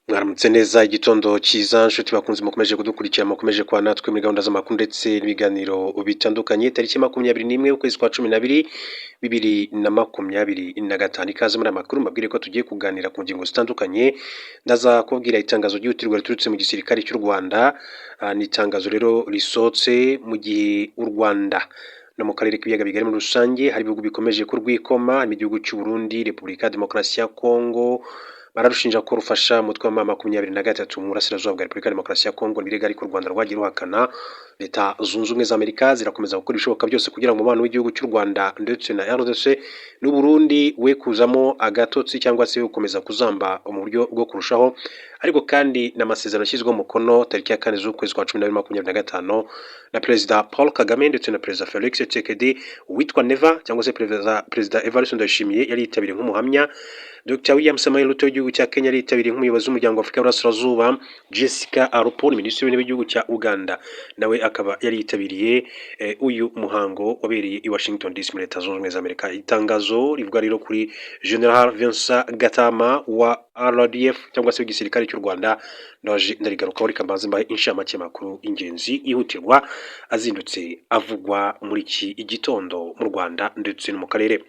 Mwaramutse neza igitondo cyiza nshuti bakunze mukomeje kudukurikira mukomeje kwa natwe muri gahunda z'amakuru ndetse n'ibiganiro bitandukanye tariki 21 ukwezi kwa 12 2025 ikaze muri amakuru mbabwire ko tugiye kuganira ku ngingo zitandukanye ndaza kubwira itangazo ry'utirwa riturutse mu gisirikare cy'u Rwanda ni itangazo rero risotse mu gihe u Rwanda no mu karere k'ibiyaga bigari muri rusange hari ibihugu bikomeje kurwikoma igihugu cy'u Burundi Repubulika ya Demokarasi ya Kongo bararushinja ko rufasha umutwe wa 23 mu burasirazuba bwa Repubulika ya Demokarasi ya Kongo nibirega ariko u Rwanda rwagiye ruhakana. Leta zunze ubumwe za Amerika zirakomeza gukora ibishoboka byose kugira ngo umubano w'igihugu cy'u Rwanda ndetse na RDC n'u Burundi we kuzamo agatotsi cyangwa se gukomeza kuzamba mu buryo bwo kurushaho, ariko kandi n'amasezerano yashyizweho umukono tariki ya 4 z'ukwezi kwa 12 na Perezida Paul Kagame ndetse na Perezida Felix Tshisekedi witwa Neva cyangwa se Perezida Evariste Ndayishimiye yari yitabiriye nk'umuhamya. Dr William Samoei Ruto w'igihugu cya Kenya yari yitabiriye nk'umuyobozi w'umuryango wa Afurika y'Uburasirazuba. Jessica Arupo minisitiri w'intebe w'igihugu cya Uganda nawe akaba yari yitabiriye uyu muhango wabereye i Washington DC muri Leta Zunze Ubumwe za Amerika. Itangazo rivuga rero kuri General Vincent Gatama wa RDF cyangwa se igisirikare cy'u Rwanda ndarigarukaho rikambaza mbaye inshamake makuru ingenzi yihutirwa azindutse avugwa muri iki igitondo mu Rwanda ndetse no mu karere.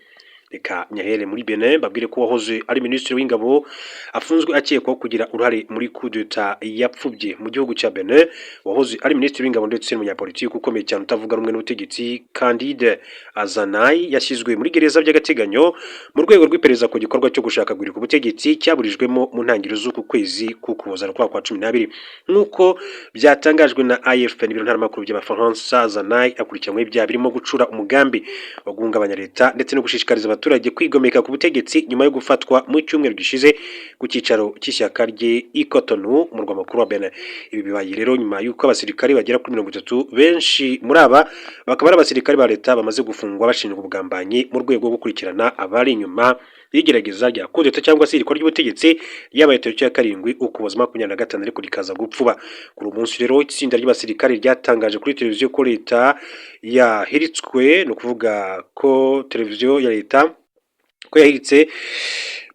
Reka nyahere muri Benin babwire ko wahoze ari minisitiri w'ingabo afunzwe akekwaho kugira uruhare muri coup d'etat yapfubye mu gihugu cya Benin. Wahoze ari minisitiri w'ingabo ndetse n'umunyapolitiki ukomeye cyane utavuga rumwe n'ubutegetsi Candide Azanai yashyizwe muri gereza by'agateganyo mu rwego rw'iperereza ku gikorwa cyo gushaka guhirika ubutegetsi cyaburijwemo mu ntangiriro z'uku kwezi k'Ukuboza kwa 12 nk'uko byatangajwe na AFP n'ibiro ntaramakuru by'Abafaransa. Azanai akurikiranyweho ibyaha birimo gucura umugambi wo guhungabanya leta ndetse no gushishikariza abaturage kwigomeka ku butegetsi nyuma yo gufatwa mu cyumweru gishize ku cyicaro cy'ishyaka rye i Cotonou mu murwa mukuru wa Benin. Ibi bibaye rero nyuma y'uko abasirikare bagera kuri 30 benshi muri aba bakaba ari abasirikare ba leta bamaze gufungwa bashinjwa ubugambanyi mu rwego rwo gukurikirana abari inyuma y'igerageza rya coup d'etat cyangwa se irikwa ry'ubutegetsi ryabaye tariki ya 7 Ukuboza 2025 ariko rikaza gupfuba. Kuri uyu munsi rero itsinda ry'abasirikare ryatangaje kuri televiziyo ko leta yahiritswe, no kuvuga ko televiziyo ya leta ko yahiritse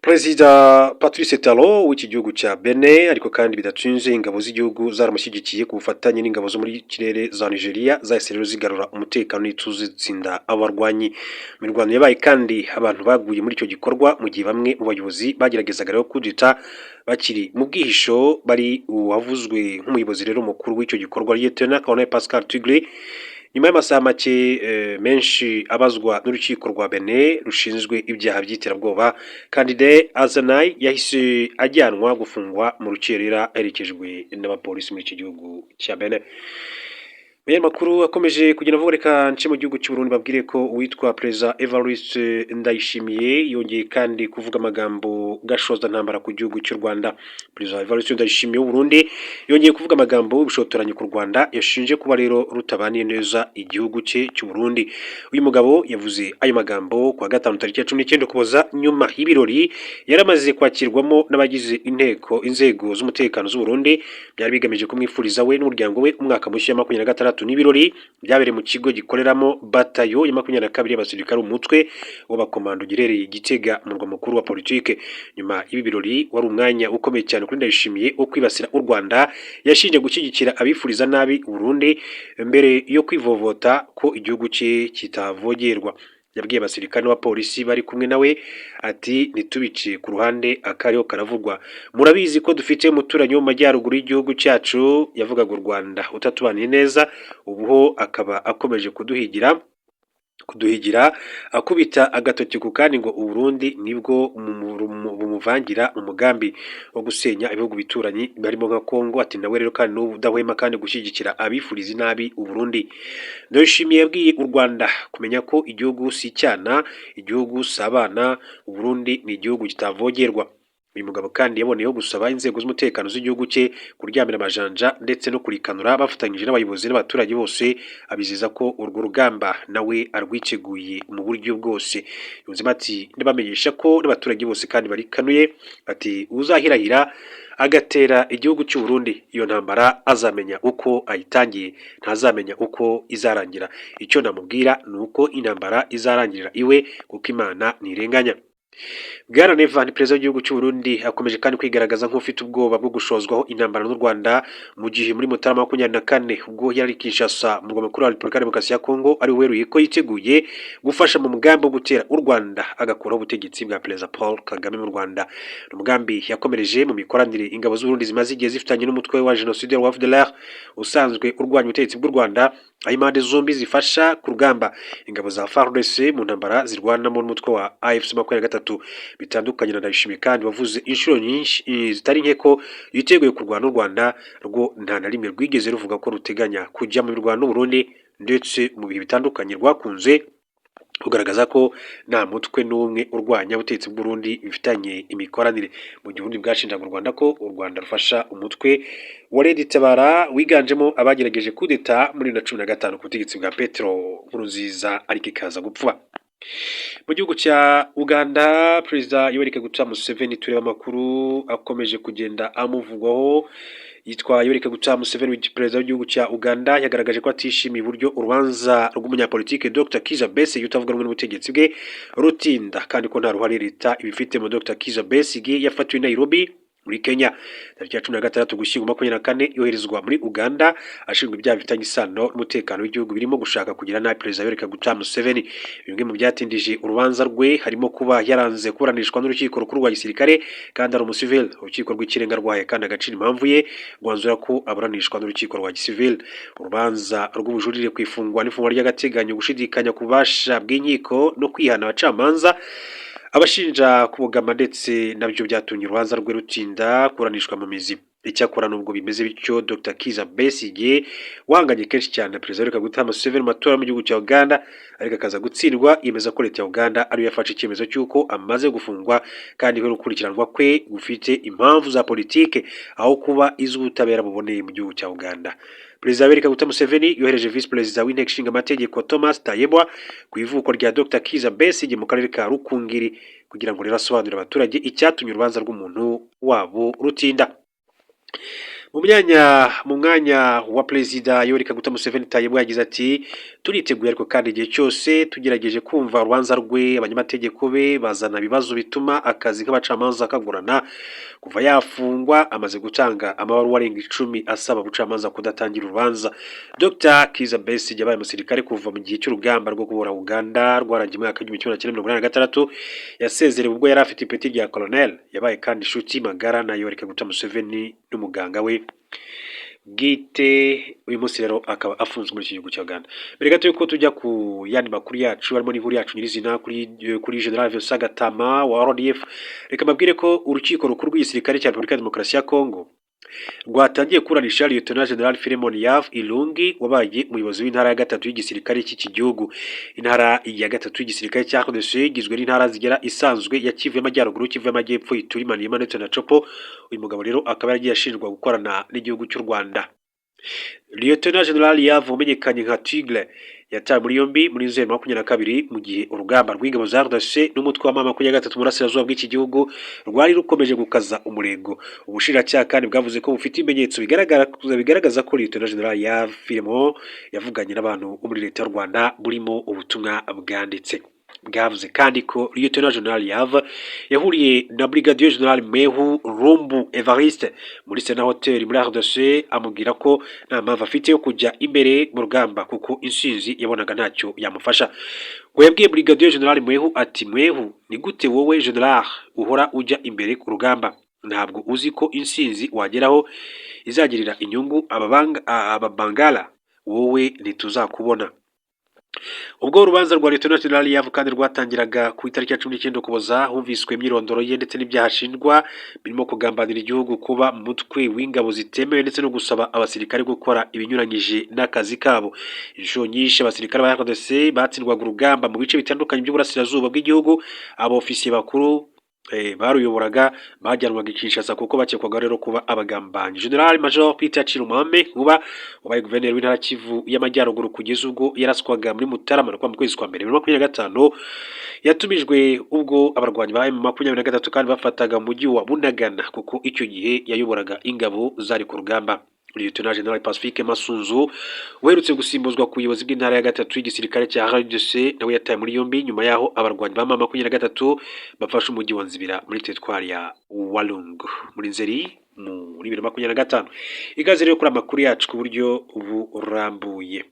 Perezida Patrice Talon w'iki gihugu cya Benin, ariko kandi bidatunze ingabo z'igihugu zaramushyigikiye ku bufatanye n'ingabo zo muri kirere za Nigeria zahise rero zigarura umutekano n'ituze zitsinda abarwanyi. Imirwano yabaye kandi abantu baguye muri icyo gikorwa mu gihe bamwe mu bayobozi bageragezaga rero coup d'etat bakiri mu bwihisho. Bari uwavuzwe nk'umuyobozi rero mukuru w'icyo gikorwa Lieutenant Colonel Pascal Tigre nyuma y'amasaha make menshi abazwa n'urukiko rwa Benin rushinzwe ibyaha by'iterabwoba. Candide Azanai yahise ajyanwa gufungwa mu rukerera aherekejwe n'abapolisi muri iki gihugu cya Benin. Aya makuru akomeje kugenda avuga, reka nce mu gihugu cy'u Burundi babwire ko uwitwa Perezida Evariste Ndayishimiye yongeye kandi kuvuga amagambo gashoza ntambara ku gihugu cy'u Rwanda. Perezida Evariste Ndayishimiye w'u Burundi yongeye kuvuga amagambo y'ubushotoranyi ku Rwanda yashinje kuba rero rutabaniye neza igihugu cye cy'u Burundi. Uyu mugabo yavuze ayo magambo kwa gatanu tariki ya 19 Ukuboza nyuma y'ibirori yaramaze kwakirwamo n'abagize inzego z'umutekano z'u Burundi byari bigamije kumwifuriza we n'umuryango we umwaka mushya 2026. N'ibirori byabereye mu kigo gikoreramo batayo ya 22 y'abasirikare umutwe w'abakomando girereye Gitega mu murwa mukuru wa politike. Nyuma y'ibi birori wari umwanya ukomeye cyane kuri Ndayishimiye wo kwibasira u Rwanda yashinje gushyigikira abifuriza nabi Burundi mbere yo kwivovota ko igihugu cye kitavogerwa. Yabwiye abasirikare n'abapolisi bari kumwe nawe ati nitubice ku ruhande akariho karavugwa, murabizi ko dufite umuturanyi wo mu majyaruguru y'igihugu cyacu yavugaga u Rwanda utatubaniye neza, ubuho akaba akomeje kuduhigira akubita agatoki ku kandi ngo u Burundi nibwo bumuvangira umugambi wo gusenya ibihugu bituranyi barimo nka Kongo. Ati nawe rero kandi n'ubudahwema kandi gushyigikira abifuriza inabi u Burundi. Ndayishimiye yabwiye u Rwanda kumenya ko igihugu si cyana, igihugu sabana, u Burundi ni igihugu kitavogerwa. Uyu mugabo kandi yaboneyeho gusaba inzego z'umutekano z'igihugu cye kuryamira amajanja ndetse no kurikanura bafatanyije n'abayobozi n'abaturage bose, abizeza ko urwo rugamba nawe arwiteguye mu buryo bwose. Yunzemo ati ndabamenyesha ko n'abaturage bose kandi barikanuye, ati uzahirahira agatera igihugu cy'u Burundi iyo ntambara azamenya uko ayitangiye, ntazamenya uko izarangira. Icyo namubwira ni uko intambara izarangirira iwe kuko Imana ntirenganya. Bwana Nevan perezida w'igihugu cy'u Burundi akomeje kandi kwigaragaza nk'ufite ubwoba bwo gushozwaho intambara n'u Rwanda mu gihe muri Mutarama 2024 ubwo yari Kinshasa mu murwa mukuru wa Repubulika ya Demokarasi ya Kongo ari weruye ko yiteguye gufasha mu mugambi wo gutera u Rwanda agakuraho ubutegetsi bwa Perezida Paul Kagame mu Rwanda. Umugambi yakomereje mu mikoranire ingabo z'u Burundi zimaze igihe zifitanye n'umutwe wa Genocide wa FDLR usanzwe urwanya ubutegetsi bw'u Rwanda, aho impande zombi zifasha ku rugamba ingabo za FARDC mu ntambara zirwana mu mutwe wa AFC 23 bitandukanye na Ndayishimiye kandi wavuze inshuro nyinshi zitari nke ko yiteguye kurwana n'u Rwanda rwo nta na rimwe rwigeze ruvuga ko ruteganya kujya mu mirwano n'u Burundi, ndetse mu bihe bitandukanye rwakunze kugaragaza ko nta mutwe n'umwe urwanya ubutegetsi bw'u Burundi bifitanye imikoranire. Mu gihe ubundi bwashinjaga u Rwanda ko u Rwanda rufasha umutwe wa Red Tabara wiganjemo abagerageje kudeta muri 2015 ku butegetsi bwa Petro Nkurunziza ariko ikaza gupfa. Mu gihugu cya Uganda Perezida Yoweri Kaguta Museveni tureba amakuru akomeje kugenda amuvugwaho. Yitwa Yoweri Kaguta Museveni perezida w'igihugu cya Uganda yagaragaje ko atishimiye uburyo urubanza rw'umunyapolitike Dr Kizza Besigye utavuga rumwe n'ubutegetsi bwe rutinda, kandi ko nta ruhare leta ibifite mu Dr Kizza Besigye yafatiwe Nairobi muri Kenya tariki ya 16 Ugushyingo 2024 yoherezwa muri Uganda ashinzwe ibyaha bifitanye isano n'umutekano w'igihugu birimo gushaka kugira nabi Perezida Yoweri Kaguta Museveni. Bimwe mu byatindije urubanza rwe harimo kuba yaranze kuburanishwa n'urukiko rukuru rwa gisirikare kandi ari umusivili. Urukiko rw'ikirenga rwaye kandi agaciro impamvu ye rwanzura ko aburanishwa n'urukiko rwa gisivili. Urubanza rw'ubujurire kwifungwa n'ifungwa ry'agateganyo, gushidikanya ku bubasha bw'inkiko no kwihana abacamanza abashinja kubogama ndetse nabyo byatumye urubanza rwe rutinda kuburanishwa mu mizi. Icyakora nubwo bimeze bityo Dr Kizza Besigye wanganye kenshi cyane Perezida Yoweri Kaguta Museveni mu matora mu gihugu cya Uganda ariko akaza gutsindwa, yemeza ko leta ya Uganda ariyo yafashe icyemezo cy'uko amaze gufungwa kandi ko gukurikiranwa kwe gufite impamvu za politike aho kuba iz'ubutabera buboneye mu gihugu cya Uganda. Perezida Yoweri Kaguta Museveni yohereje Vice Perezida w'Inteko Ishinga Amategeko Thomas Tayebwa ku ivuko rya Dr Kizza Besigye mu karere ka Rukungiri kugira ngo rero asobanurire abaturage icyatumye urubanza rw'umuntu wabo rutinda. Mu mwanya wa Perezida Yoweri Kaguta Museveni Tayebwa yagize ati turiteguye ariko kandi igihe cyose tugerageje kumva urubanza rwe abanyamategeko be bazana ibibazo bituma akazi k'abacamanza kagorana. Kuva yafungwa amaze gutanga amabaruwa arenga 10 asaba ubucamanza kudatangira urubanza. Dr Kizza Besigye yabaye umusirikare kuva mu gihe cy'urugamba rwo kubura Uganda rwarangiye mu mwaka 1986 yasezerewe ubwo yari afite ipeti rya colonel. Yabaye kandi inshuti magara na Yoweri Kaguta Museveni n'umuganga we Gite. Uyu munsi rero akaba afunzwe muri iki gihugu cya Uganda. Mbere gato yuko tujya ku yandi makuru yacu harimo n'inkuru yacu nyirizina kuri General Vincent Gatama wa RDF, reka mbabwire ko urukiko rukuru rw'igisirikare cya Repubulika ya Demokarasi ya Kongo rwatangiye kuburanisha Lieutenant General Philemon Yav Ilungi wabaye umuyobozi w'intara ya gatatu y'igisirikare cy'iki gihugu. Intara ya gatatu y'igisirikare cya RDC igizwe n'intara zigera isanzwe ya Kivu y'Amajyaruguru, Kivu y'Amajyepfo, Ituri, Maniema ndetse na Chopo. Uyu mugabo rero akaba yaragiye ashinjwa gukorana n'igihugu cy'u Rwanda. Lieutenant General Yav umenyekanye nka Tigre yatawe muri yombi muri Nzeri 2022 mu gihe urugamba rw'ingabo za RDC n'umutwe wa 23 murasirazuba bw'iki gihugu rwari rukomeje gukaza umurego. Ubushinjacyaha kandi bwavuze ko bufite ibimenyetso bigaragaza ko Lieutenant General Yav Philemon yavuganye n'abantu bo muri leta y'u Rwanda burimo ubutumwa bwanditse. Bwavuze kandi ko Lieutenant General Yav yahuriye na Brigadier General Mehu Rumbu Evariste muri Sena Hotel muri RDC amubwira ko nta mpamvu afite yo kujya imbere mu rugamba kuko insinzi yabonaga ntacyo yamufasha. Ngo yabwiye Brigadier General Mehu ati Mehu, ni gute wowe General uhora ujya imbere ku rugamba? Ntabwo uzi ko insinzi wageraho izagirira inyungu ababangala? Wowe ntituzakubona. Ubwo urubanza rwa Lieutenant General Yav kandi rwatangiraga ku itariki ya 19 Ukuboza humviswe imyirondoro ye ndetse n'ibyahashinjwa birimo kugambanira igihugu, kuba mu mutwe w'ingabo zitemewe ndetse no gusaba abasirikare gukora ibinyuranyije n'akazi kabo. Inshuro nyinshi abasirikare ba RDC batsindwaga urugamba mu bice bitandukanye by'uburasirazuba bw'igihugu. Abofisiye bakuru baruyoboraga bajyanwaga Kinshasa kuko bakekwaga rero kuba abagambanyi. General Major Peter Chirumame uba wabaye guverineri w'intara Kivu y'Amajyaruguru kugeza ubwo yaraswaga muri Mutarama kwa mu kwezi kwa 2025 yatumijwe ubwo abarwanyi ba M23 kandi bafataga mu mujyi wa Bunagana kuko icyo gihe yayoboraga ingabo zari ku rugamba. Lieutenant General Pacifique Masunzu uherutse gusimbuzwa ku buyobozi bw'intara ya gatatu y'igisirikare cya RDC nawe yataye muri yombi nyuma yaho abarwanyi ba mama 23 bafashe umujyi wa Nzibira muri teritwari ya Walungu muri Nzeri muri 2025. Ikaze rero kuri amakuru yacu ku buryo burambuye.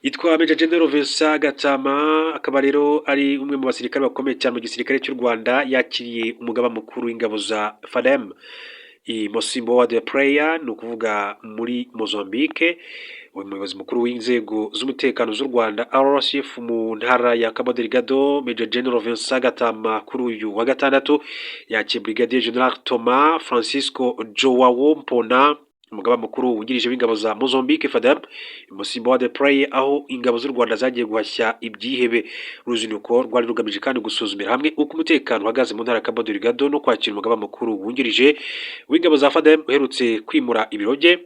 Yitwa Major General Vincent Gatama, akaba rero ari umwe mu basirikare bakomeye cyane mu gisirikare cy'u Rwanda, yakiriye umugaba mukuru w'ingabo za FADEM i Mosimbo de Praia, ni ukuvuga muri Mozambique. Uyu muyobozi mukuru w'inzego z'umutekano z'u Rwanda RCF mu ntara ya Cabo Delgado, Major General Vincent Gatama, kuri uyu wa gatandatu yakiriye Brigadier General Thomas Francisco Joao Mpona, umugaba mukuru wungirije w'ingabo za Mozambique FADEM Mosimbo de Praia, aho ingabo z'u Rwanda zagiye guhashya ibyihebe. Uruzinduko rwari rugamije kandi gusuzumira hamwe uko umutekano uhagaze mu ntara ya Cabo Delgado no kwakira umugaba mukuru wungirije w'ingabo za FADEM uherutse kwimura ibiro bye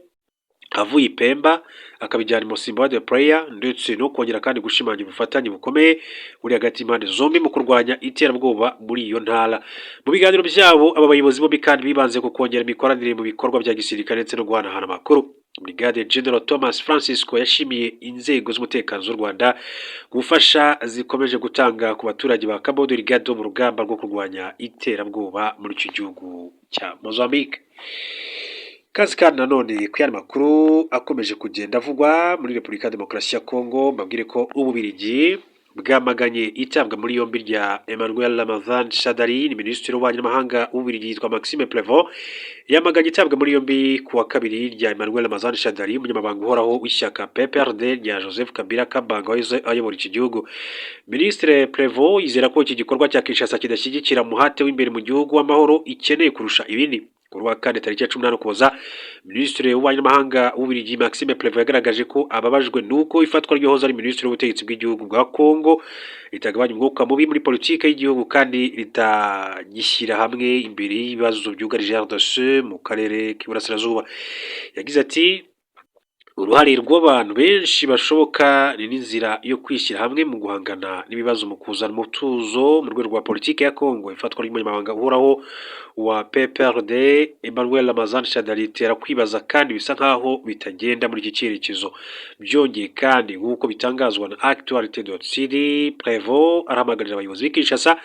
avuye Pemba akabijyana Mosimbo de Praia, ndetse no kongera kandi gushimangira ubufatanye bukomeye buri hagati y'impande zombi mu kurwanya iterabwoba muri iyo ntara. Mu biganiro byabo aba bayobozi bombi kandi bibanze ku kongera imikoranire mu bikorwa bya gisirikare ndetse no guhanahana amakuru. Brigadier General Thomas Francisco yashimiye inzego z'umutekano z'u Rwanda gufasha zikomeje gutanga ku baturage ba Cabo Delgado mu rugamba rwo kurwanya iterabwoba muri iki gihugu cya Mozambique. Kazi kandi nanone ku yandi makuru akomeje kugenda avugwa muri Repubulika ya Demokarasi ya Kongo, mbabwire ko Ububiligi bwamaganye itabwa muri yombi rya Emmanuel Ramazan Shadari, ni Minisitiri w'Ububanyi n'Amahanga w'Ububiligi yitwa Maxime Prevot, yamaganye itabwa muri yombi ku wa kabiri rya Emmanuel Ramazan Shadari, umunyamabanga uhoraho w'ishyaka PPRD rya Joseph Kabila Kabanga ayobora iki gihugu. Minisitiri Prevot yizera ko iki gikorwa cya Kinshasa kidashyigikira umuhate w'imbere mu gihugu w'amahoro ikeneye kurusha ibindi. Kuri wa kane tariki ya 18 Ukuboza, Minisitiri w'Ububanyi n'Amahanga w'Ububiligi Maxime Prevot yagaragaje ko ababajwe nuko ifatwa ryohoza ari Minisitiri w'Ubutegetsi bw'igihugu bwa Kongo ritagabanya umwuka mubi muri politike y'igihugu kandi ritagishyira hamwe imbere y'ibibazo byugarije RDC mu karere k'iburasirazuba. Yagize ati uruhare rw'abantu benshi bashoboka ni n'inzira yo kwishyira hamwe mu guhangana n'ibibazo mu kuzana umutuzo mu rwego rwa politike ya Kongo. Ifatwa ry'umunyamabanga uhoraho wa PPRD Emmanuel Ramazan Shadari ritera kwibaza kandi bisa nkaho bitagenda muri iki cyerekezo. Byongeye kandi nk'uko bitangazwa na Actualité.cd, Prevot arahamagarira abayobozi b'i Kinshasa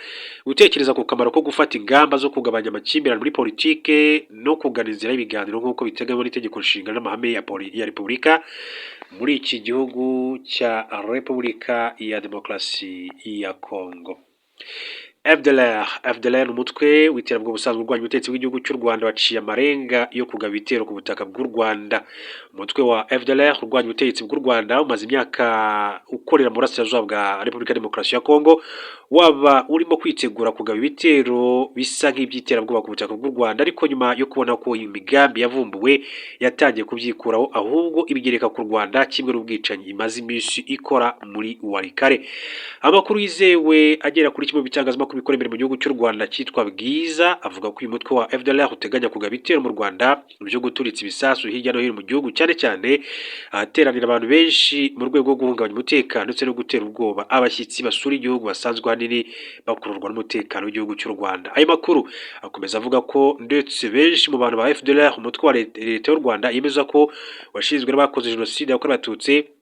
gutekereza ku kamaro ko gufata ingamba zo kugabanya amakimbirane muri politike no kugana inzira y'ibiganiro nk'uko biteganywa n'itegeko nshinga n'amahame ya Repubulika muri iki gihugu cya Repubulika ya Demokarasi ya Kongo. FDLR umutwe w'iterabwoba ubusanzwe urwanya ubutegetsi bw'igihugu cy'u Rwanda waciye amarenga yo kugaba ibitero ku butaka bw'u Rwanda. Umutwe wa FDLR urwanya ubutegetsi bw'u Rwanda umaze imyaka ukorera mu burasirazuba bwa Repubulika ya Demokarasi ya Kongo, waba urimo kwitegura kugaba ibitero bisa nk'iby'iterabwoba ku butaka bw'u Rwanda, ariko nyuma yo kubona ko imigambi yavumbuwe yatangiye kubyikuraho ahubwo ibigereka ku Rwanda kimwe n'ubwicanyi imaze iminsi ikora muri Warikare. Amakuru yizewe agera kuri kimwe bitangazamakuru bikora imbere mu gihugu cy'u Rwanda cyitwa Bwiza avuga ko uyu mutwe wa FDLR uteganya kugaba ibitero mu Rwanda byo guturitsa ibisasu hirya no hino mu gihugu, cyane cyane ahateranira abantu benshi mu rwego rwo guhungabanya umutekano ndetse no gutera ubwoba abashyitsi basura igihugu basanzwe ahanini bakururwa n'umutekano w'igihugu cy'u Rwanda. Ayo makuru akomeza avuga ko ndetse benshi mu bantu ba FDLR umutwe wa leta y'u Rwanda yemeza ko washinzwe n'abakoze jenoside yakorewe Abatutsi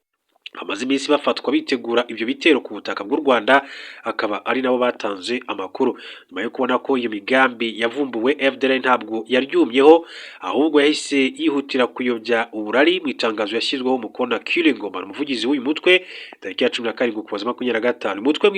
amaze iminsi bafatwa bitegura ibyo bitero ku butaka bw'u Rwanda, akaba ari nabo batanze amakuru. Nyuma yo kubona ko iyo migambi yavumbuwe, FDLR ntabwo yaryumyeho ahubwo yahise yihutira kuyobya uburari mu itangazo yashyizweho umukono na Kyle Ngoma, umuvugizi w'uyu mutwe, tariki ya 17 Ukuboza 2025. Umutwe mu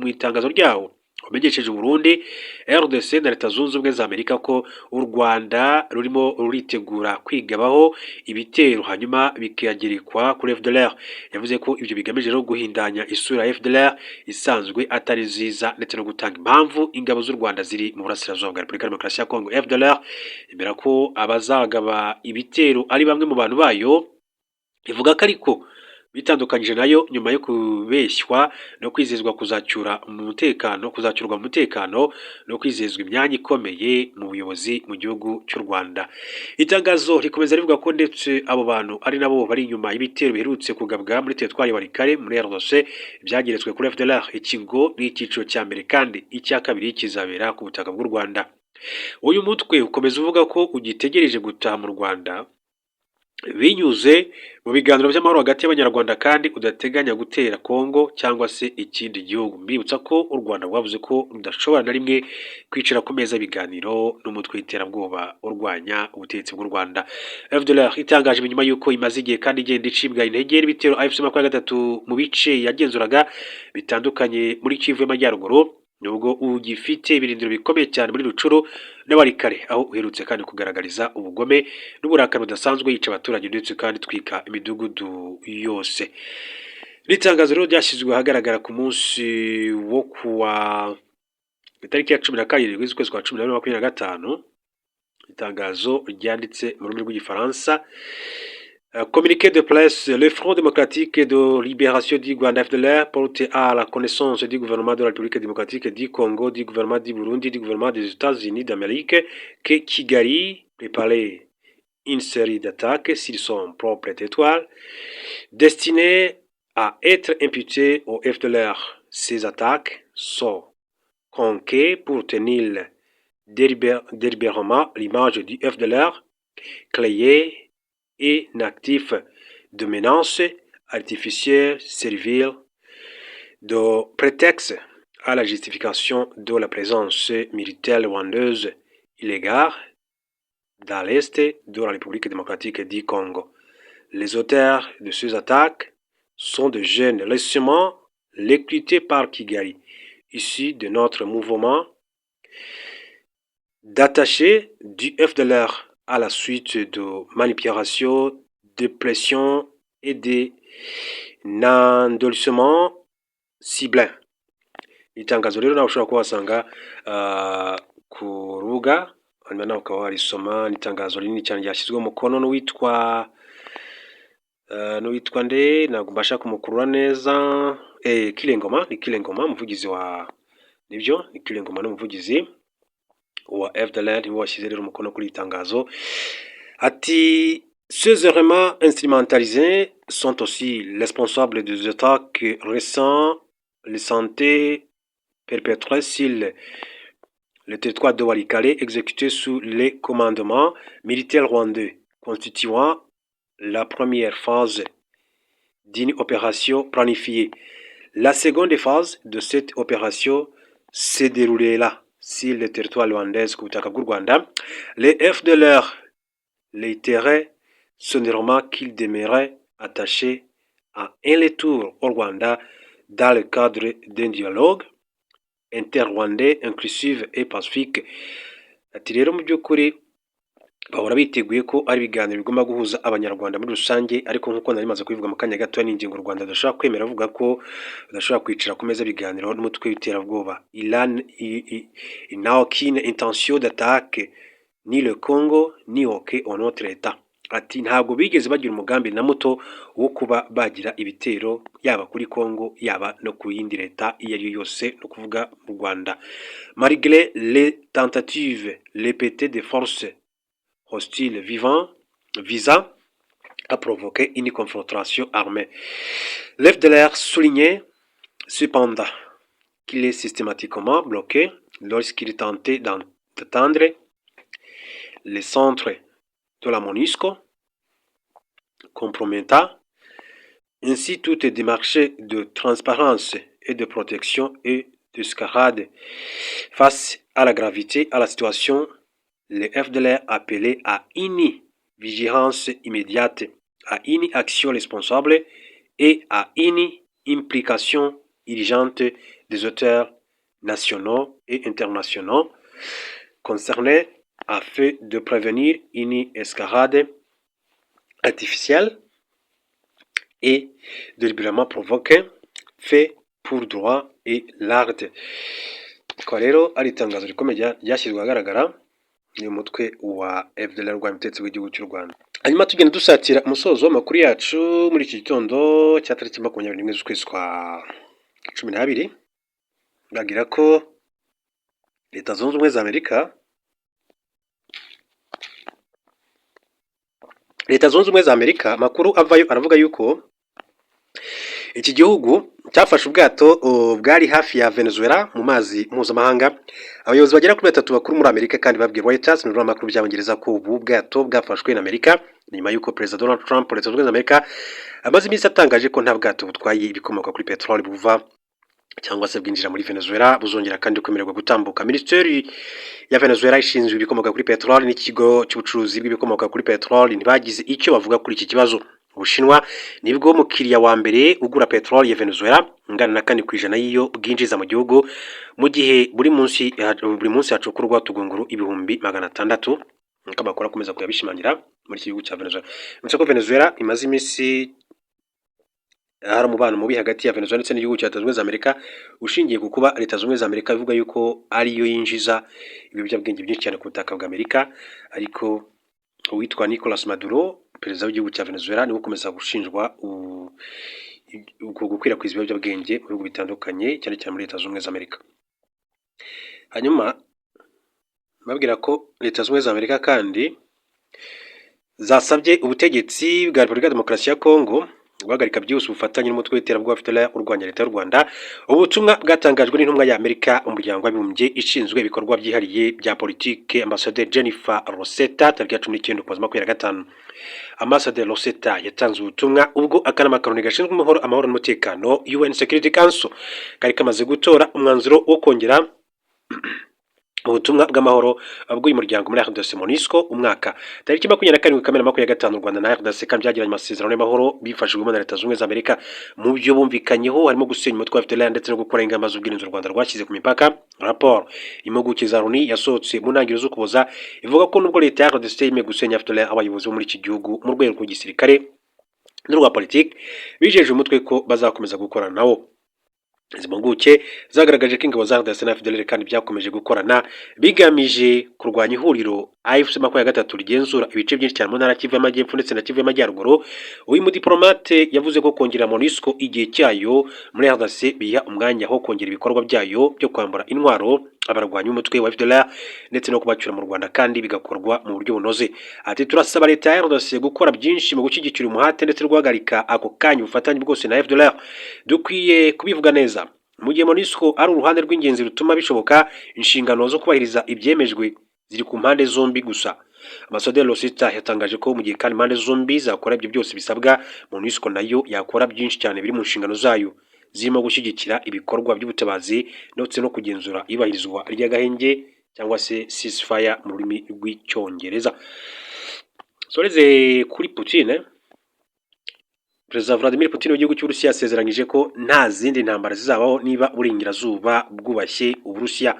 itangazo ryawo umenyesheje Burundi, RDC na Leta Zunze Ubumwe za Amerika ko u Rwanda rurimo ruritegura kwigabaho ibitero hanyuma bikiyagirikwa kuri FDLR. Yavuze ko ibyo bigamije rero guhindanya isura ya FDLR isanzwe atari nziza ndetse no gutanga impamvu ingabo z'u Rwanda ziri mu burasirazuba bwa Repubulika ya Demokarasi ya Kongo. FDLR imera ko abazagaba ibitero ari bamwe mu bantu bayo, ivuga ko ariko bitandukanyije nayo nyuma yo kubeshywa no kwizezwa kuzacyurwa mu mutekano no kwizezwa imyanya ikomeye mu buyobozi mu gihugu cy'u Rwanda. Itangazo rikomeza rivuga ko ndetse abo bantu ari nabo bari inyuma y'ibitero biherutse kugabwa muri teritwari ya Warikare muri RDC byageretswe kuri FDLR. Iki ngo ni icyiciro cya mbere kandi icya kabiri kizabera ku butaka bw'u Rwanda. uyu mutwe ukomeza uvuga ko ugitegereje gutaha mu Rwanda binyuze mu biganiro by'amahoro hagati y'Abanyarwanda kandi udateganya gutera Kongo cyangwa se ikindi gihugu. Mbibutsa ko u Rwanda rwavuze ko rudashobora na rimwe kwicara ku meza y'ibiganiro n'umutwe w'iterabwoba urwanya ubutegetsi bw'u Rwanda. FDLR itangaje nyuma y'uko imaze igihe kandi igenda icibwa intege n'ibitero AFC M23 mu bice yagenzuraga bitandukanye muri Kivu y'Amajyaruguru, nubwo ugifite ibirindiro bikomeye cyane muri Rucuru n'Abarikare, aho uherutse kandi kugaragariza ubugome n'uburakari budasanzwe yica abaturage ndetse kandi twika imidugudu yose. N'itangazo rero ryashyizwe ahagaragara ku munsi wo kuwa itariki ya 17 z'ukwezi kwa 10 2025, itangazo ryanditse mu rurimi rw'igifaransa. Communiqué de presse, le Front démocratique de libération du Rwanda FDLR porte à la connaissance du gouvernement de la République démocratique du Congo, du gouvernement du Burundi, du gouvernement des États-Unis d'Amérique que Kigali préparait une série d'attaques sur son propre territoire destinées à être imputées au FDLR. Ces attaques sont conquées pour tenir délibérément l'image du FDLR, créée et inactif de menaces artificielles servir de prétexte à la justification de la présence militaire rwandaise illégale dans l'est de la République démocratique du Congo. Les auteurs de ces attaques sont de jeunes récemment recrutés par Kigali, issus de notre mouvement d'attachés du FDLR à la suite de manipulations, de pression et d'endolissement ciblés. Itangazo rero nawe ushobora kuhasanga ku rubuga, hanyuma nawe ukaba warisoma. N'itangazo rinini cyane ryashyizweho umukono n'uwitwa nde, ntabwo mbasha kumukurura neza, Kilengoma, ni Kilengoma umuvugizi wa nibyo, ni Kilengoma n'umuvugizi wa FDLR niwe washyize rero umukono kuri itangazo. Ati ces éléments instrumentalisés sont aussi responsables des attaques récentes perpétrées sur le territoire de Walikale exécutées sous les commandements militaires rwandais, constituant la première phase d'une opération planifiée. La seconde phase de cette opération s'est déroulée là, sur le territoire rwandais ku butaka bw'u Rwanda. Les FDLR réitéraient sonnément qu'ils demeuraient attachés à un retour au Rwanda dans le cadre d'un dialogue inter-rwandais inclusif et pacifique. Ati rero mu by'ukuri bahora biteguye ko ari ibiganiro bigomba guhuza abanyarwanda muri rusange, ariko nk'uko nari maze kubivuga mu kanya gato, n'ingingo u Rwanda rudashobora kwemera, avuga ko rudashobora kwicara ku meza ibiganiro n'umutwe w'iterabwoba. Il n'a aucune intention d'attaque ni le Congo ni aucun autre État. Ati ntabwo bigeze bagira umugambi na muto wo kuba bagira ibitero yaba kuri Congo yaba no ku yindi leta iyo ari yo yose, no kuvuga mu Rwanda. Malgré les tentatives répétées des forces hostiles visant à provoquer une confrontation armée, l'FDLR soulignait cependant qu'il est systématiquement bloqué lorsqu'il tentait d'atteindre les centres de la MONUSCO, compromettant ainsi toute démarche de transparence et de protection et d'escarade. Face à la gravité de la situation, le FDLR appelait à une vigilance immédiate, à une action responsable et à une implication urgente des auteurs nationaux et internationaux concernés afin de prévenir une escarade artificielle et délibérément provoquée, fait pour droit et l'art. Kwa rero ari itangazo rikomeye ryashyizwe ahagaragara ni umutwe wa FDLR rwa mutetsi w'igihugu cy'u Rwanda. Hanyuma tugenda dusatira umusozo w'amakuru yacu muri iki gitondo cya tariki 21 z'ukwezi kwa 12, bagira ko Leta Zunze Ubumwe za Amerika amakuru avayo aravuga yuko iki gihugu cyafashe ubwato bwari hafi ya Venezuela mu mazi mpuzamahanga. Abayobozi bagera kuri 3 bakuru muri Amerika kandi babwiye Reuters mu makuru by'Abongereza ko ubu bwato bwafashwe na Amerika nyuma y'uko Perezida Donald Trump Leta Zunze Ubumwe za Amerika amaze iminsi atangaje ko nta bwato butwaye ibikomoka kuri peteroli buva cyangwa se bwinjira muri Venezuela buzongera kandi kwemererwa gutambuka. Minisiteri ya Venezuela ishinzwe ibikomoka kuri peteroli n'ikigo cy'ubucuruzi bw'ibikomoka kuri peteroli ntibagize icyo bavuga kuri iki kibazo. Ubushinwa nibwo mukiriya wa mbere ugura peteroli ya Venezuela ingana na 4% y'iyo bwinjiza mu gihugu, mu gihe buri munsi hacukurwa tugunguru ibihumbi 600 nk'amakuru akomeza kuyabishimangira muri iki gihugu cya Venezuela. Uretse ko Venezuela imaze iminsi hari umubano mubi hagati ya Venezuela ndetse n'igihugu cya Leta Zunze Ubumwe za Amerika ushingiye ku kuba Leta Zunze Ubumwe za Amerika ivuga yuko ariyo yinjiza ibiyobyabwenge byinshi cyane ku butaka bwa Amerika, ariko uwitwa Nicolas Maduro perezida w'igihugu cya Venezuela niwe ukomeza gushinjwa gukwirakwiza ibiyobyabwenge mu bihugu bitandukanye cyane cyane muri Leta Zunze Ubumwe za Amerika. Hanyuma babwira ko Leta Zunze Ubumwe za Amerika kandi zasabye ubutegetsi bwa Repubulika ya Demokarasi ya Kongo guhagarika byose ubufatanye n'umutwe w'iterabwoba FDLR urwanya Leta y'u Rwanda. Ubutumwa bwatangajwe n'intumwa ya Amerika umuryango w'abibumbye ishinzwe ibikorwa byihariye bya politike Ambassadeur Jennifer Rosetta tariki ya 19 Ukuboza 2025. Ambassadeur Rosetta yatanze ubutumwa ubwo akanama karoni gashinzwe amahoro n'umutekano UN Security Council kari kamaze gutora umwanzuro wo kongera ubutumwa bw'amahoro bw'uyu muryango muri RDC MONUSCO umwaka tariki 27 Kamena 2025. U Rwanda na RDC kandi byagiranye amasezerano y'amahoro bifashijwemo na Leta Zunze Ubumwe za Amerika. Mu byo bumvikanyeho harimo gusenya umutwe wa FDLR ndetse no gukora ingamba z'ubwirinzi u Rwanda rwashyize ku mipaka. Rapport impuguke za Loni yasohotse mu ntangiriro z'Ukuboza ivuga ko nubwo Leta ya RDC yemeye gusenya FDLR, abayobozi bo muri iki gihugu mu rwego rw'igisirikare n'urwa politiki bijeje umutwe ko bazakomeza gukorana nawo. Izi mpuguke zagaragaje ko ingabo za RDC na FDLR kandi byakomeje gukorana bigamije kurwanya ihuriro AFC 23 rigenzura ibice byinshi cyane mu ntara Kivu y'Amajyepfo ndetse na Kivu y'Amajyaruguru. Uyu mudiplomate yavuze ko kongera MONUSCO igihe cyayo muri RDC biha umwanya ho kongera ibikorwa byayo byo kwambura intwaro abarwanya umutwe wa FDLR ndetse no kubacyura mu Rwanda kandi bigakorwa mu buryo bunoze. Ati turasaba Leta ya RDC gukora byinshi mu gushyigikira umuhate ndetse guhagarika ako kanya ubufatanye bwose na FDLR. Dukwiye kubivuga neza mu gihe MONUSCO ari uruhande rw'ingenzi rutuma bishoboka, inshingano zo kubahiriza ibyemejwe ziri ku mpande zombi gusa. Ambassadeur Rosetta yatangaje ko mu gihe kandi impande zombi zakora ibyo byose bisabwa, MONUSCO nayo yakora byinshi cyane biri mu nshingano zayo zirimo gushyigikira ibikorwa by'ubutabazi ndetse no kugenzura ibahirizwa ry'agahenge cyangwa se ceasefire mu rurimi rw'icyongereza. Soreze kuri Putin, Perezida Vladimir Putin w'igihugu cy'Uburusiya yasezeranyije ko nta zindi ntambara zizabaho niba Uburengerazuba bwubashye Uburusiya.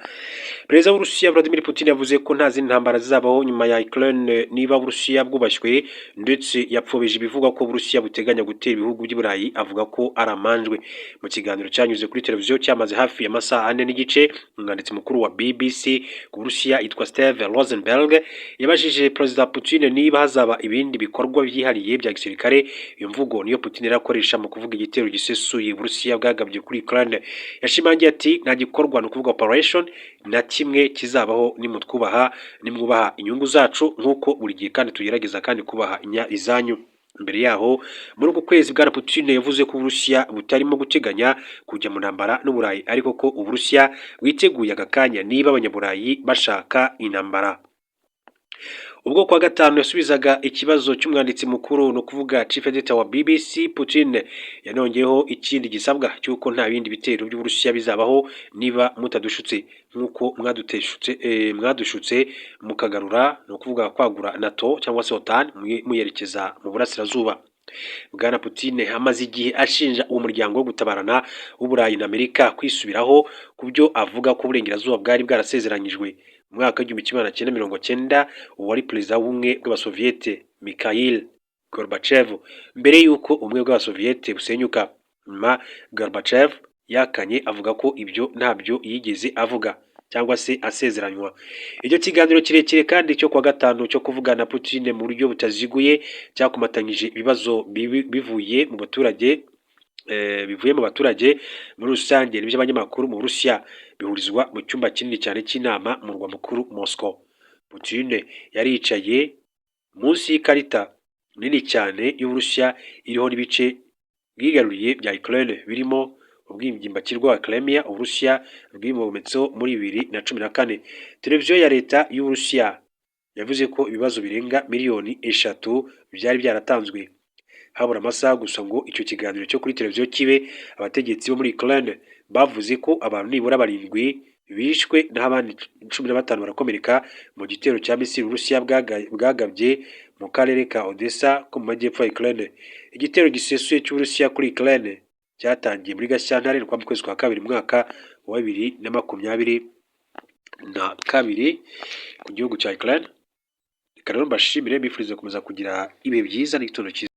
Perezida w'Uburusiya Vladimir Putin yavuze ko nta zindi ntambara zizabaho nyuma ya Ukraine niba Uburusiya bwubashywe, ndetse yapfobeje ibivugwa ko Uburusiya buteganya gutera ibihugu by'i Burayi, avuga ko aramanjwe. Mu kiganiro cyanyuze kuri televiziyo cyamaze hafi amasaha 4 n'igice, umwanditsi mukuru wa BBC ku Burusiya yitwa Steve Rosenberg yabajije Perezida Putin niba hazaba ibindi bikorwa byihariye bya gisirikare. Iyo mvugo niyo Putin yarakoresha mu kuvuga igitero gisesuye Uburusiya bwagabye kuri Ukraine. Yashimangiye ati nta gikorwa no kuvuga operation na kimwe kizabaho nimutwubaha nimwubaha inyungu zacu nk'uko buri gihe kandi tugerageza kandi kubaha izanyu. Mbere yaho muri uku kwezi bwa Putin yavuze ko Uburusiya butarimo guteganya kujya mu ntambara n'Uburayi, ariko ko Uburusiya bwiteguye agakanya niba abanyaburayi bashaka intambara. Ubwo kwa gatanu yasubizaga ikibazo cy'umwanditsi mukuru no kuvuga chief editor wa BBC, Putin yanongeyeho ikindi gisabwa cyuko nta bindi bitero by'Uburusiya bizabaho niba mutadushutse nkuko mwadushutse mukagarura no kuvuga kwagura NATO cyangwa se OTAN muyerekeza mu burasirazuba. Bwana Putin amaze igihe ashinja uwo muryango wo gutabarana w'Uburayi na Amerika kwisubiraho kubyo avuga ko Uburengerazuba bwari bwarasezeranyijwe. Mu mwaka wa 1990 uwari perezida w'ubumwe bw'Abasoviete Mikhail Gorbachev mbere yuko ubumwe bw'Abasoviete busenyuka. Nyuma Gorbachev yakanye avuga ko ibyo ntabyo yigeze avuga cyangwa se asezeranywa. Icyo kiganiro kirekire kandi cyo kwa gatanu cyo kuvugana na Putin mu buryo butaziguye cyakomatanyije ibibazo bivuye mu baturage muri rusange n'iby'abanyamakuru mu Burusiya bihurizwa mu cyumba kinini cyane cy'inama mu murwa mukuru Moscow. Putin yaricaye munsi y'ikarita nini cyane y'Uburusiya iriho n'ibice bwigaruriye bya Ukraine birimo ubwimba-kirwa wa Crimea Uburusiya bwibometseho muri 2014. Televiziyo ya leta y'Uburusiya yavuze ko ibibazo birenga miliyoni 3 byari byaratanzwe. Habura amasaha gusa ngo icyo kiganiro cyo kuri televiziyo kibe, abategetsi bo muri Ukraine bavuze ko abantu nibura 7 bishwe n'abandi 15 barakomereka mu gitero cya misiri Uburusiya bwagabye mu karere ka Odessa ko mu majyepfo ya Ukraine. Igitero gisesuye cy'Uburusiya kuri Ukraine cyatangiye muri Gashyantare mu kwezi kwa kabiri mwaka wa 2022 ku gihugu cya Ukraine. Reka rero mbashimire, mbifurize gukomeza kugira ibihe byiza n'igitondo cyiza.